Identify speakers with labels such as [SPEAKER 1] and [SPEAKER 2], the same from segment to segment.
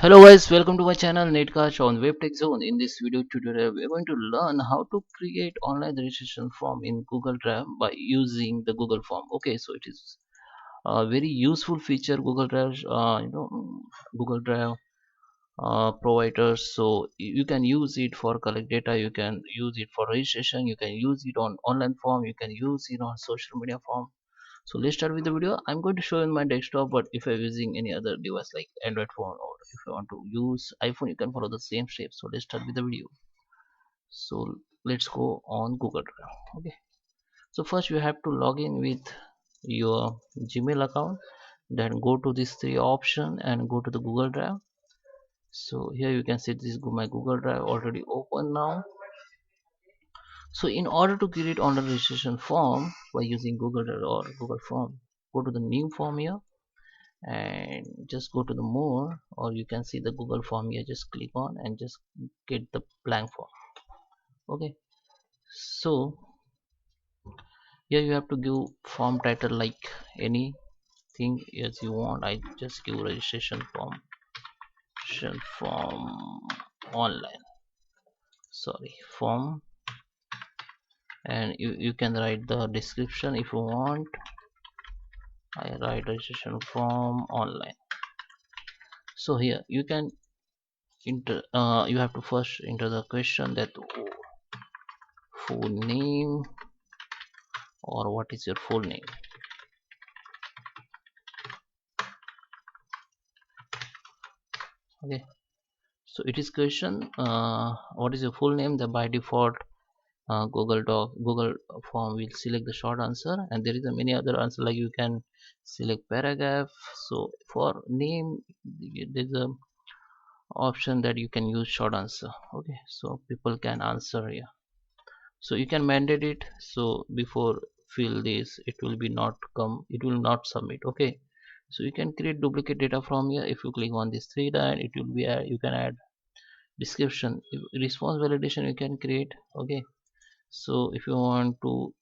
[SPEAKER 1] Hello guys, welcome to my channel NetCast on WebTech Zone. In this video tutorial, we're going to learn how to create online registration form in Google Drive by using the Google Form. Okay, so it is a very useful feature Google Drive, Google Drive providers. So you can use it for collect data, you can use it for registration, you can use it on online form, you can use it on social media form. So let's start with the video. I'm going to show in my desktop, but if you're using any other device like Android phone, or if you want to use iPhone, you can follow the same steps. So let's start with the video. So let's go on Google Drive. Okay, so first you have to log in with your Gmail account, then go to these three options and go to the Google Drive. So here you can see this is my Google Drive already open now. So in order to create online registration form by using Google Drive or Google Form, go to the new form here and just go to the more, or you can see the Google Form here. Just click on and just get the blank form. Okay, so here you have to give form title like anything as you want. I just give registration form online, sorry, form, and you can write the description if you want. I write registration form online. So here you can you have to first enter the question that full name, or what is your full name. Okay, so it is question what is your full name. The by default Google form will select the short answer, and there is a many other answer like you can select paragraph. So for name there's a option that you can use short answer. Okay, so people can answer here, so you can mandate it. So before fill this, it will be not come, it will not submit. Okay, so you can create duplicate data from here. If you click on this three line, it will be you can add description. Response validation you can create. Okay, so if you want to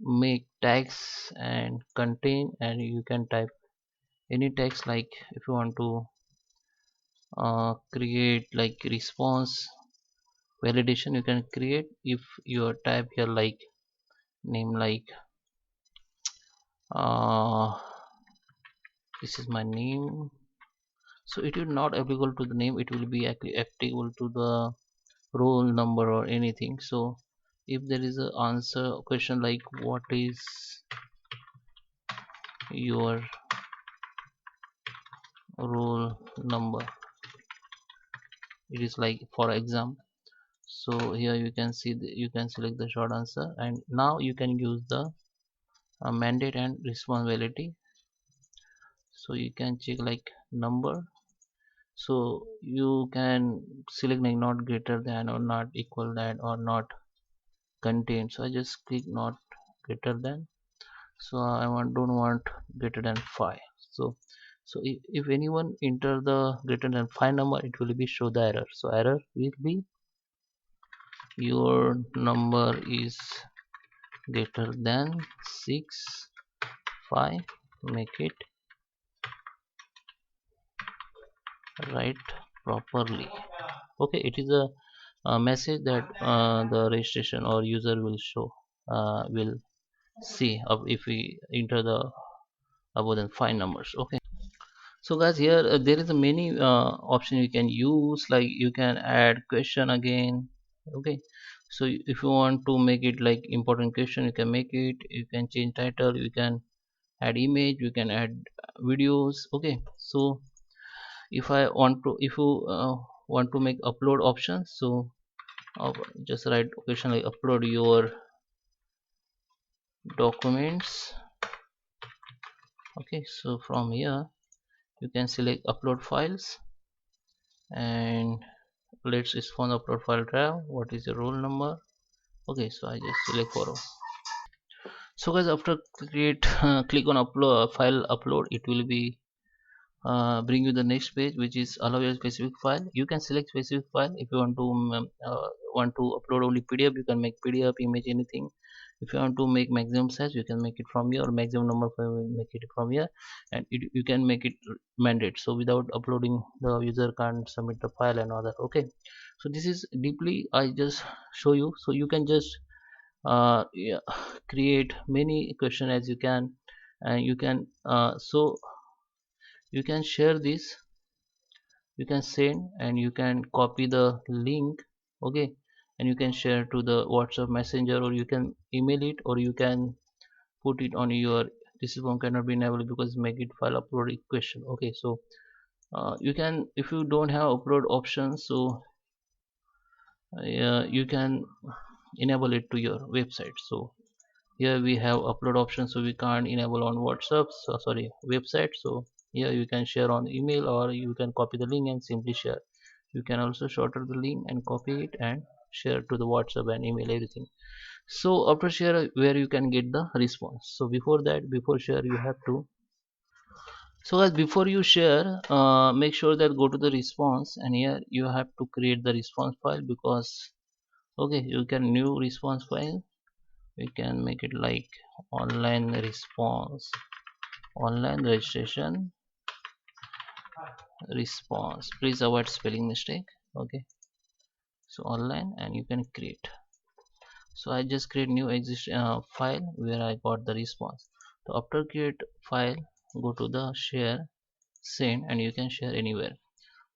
[SPEAKER 1] make tags and contain, and you can type any text. Like if you want to create like response validation, you can create. If you type here like name like uh, this is my name, so it will not applicable to the name, it will be applicable to the roll number or anything. So if there is a answer question like what is your roll number, it is like for example. So here you can see you can select the short answer, and now you can use the mandate and responsibility. So you can check like number, so you can select like not greater than or not equal that or not contain. So I just click not greater than, so I don't want greater than 5. So if anyone enter the greater than 5 number, it will be show the error. So error will be your number is greater than 6 5, make it right properly. Okay, it is a message that the registration or user will show, will see of if we enter the above than 5 numbers. Okay, so guys, here there is a many option you can use, like you can add question again. Okay, so if you want to make it like important question, you can make it. You can change title, you can add image, you can add videos. Okay, so if I want to, if you want to make upload option, so uh, just write question like upload your documents. Okay, so from here you can select upload files, and let's respond upload file drive. What is the roll number? Okay, so I just select for. So guys, after create click on upload file upload, it will be bring you the next page, which is allow your specific file. You can select specific file. If you want to upload only PDF, you can make PDF image anything. If you want to make maximum size, you can make it from here, or maximum number file, make it from here. And you can make it mandate, so without uploading the user can't submit the file and all that. Okay, so this is deeply I just show you, so you can just yeah, create many question as you can. And you can so you can share this, you can send, and you can copy the link. Okay, and you can share to the WhatsApp messenger, or you can email it, or you can put it on your, this form cannot be enabled because make it file upload equation. Okay, so you can, if you don't have upload options, so you can enable it to your website. So here we have upload option, so we can't enable on WhatsApp, so sorry, website. So here you can share on email, or you can copy the link and simply share. You can also shorten the link and copy it and share to the WhatsApp and email, everything. So after share, where you can get the response. So before that, before share, you have to, so guys, before you share, make sure that go to the response, and here you have to create the response file. Because okay, you can new response file, we can make it like online response, online registration response, please avoid spelling mistake. Okay, so online, and you can create. So I just create new exist file where I got the response. So after create file, go to the share, send, and you can share anywhere.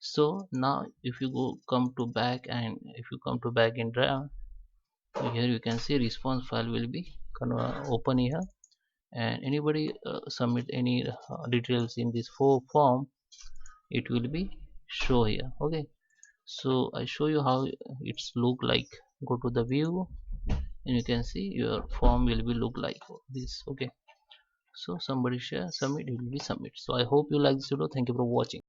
[SPEAKER 1] So now if you go come to back, and if you come to back in drive, here you can see response file will be open here. And anybody submit any details in this form, it will be show here. Okay, so I show you how it's look like. Go to the view, and you can see your form will be look like this. Okay, so somebody share, submit, it will be submit. So I hope you like this video. Thank you for watching.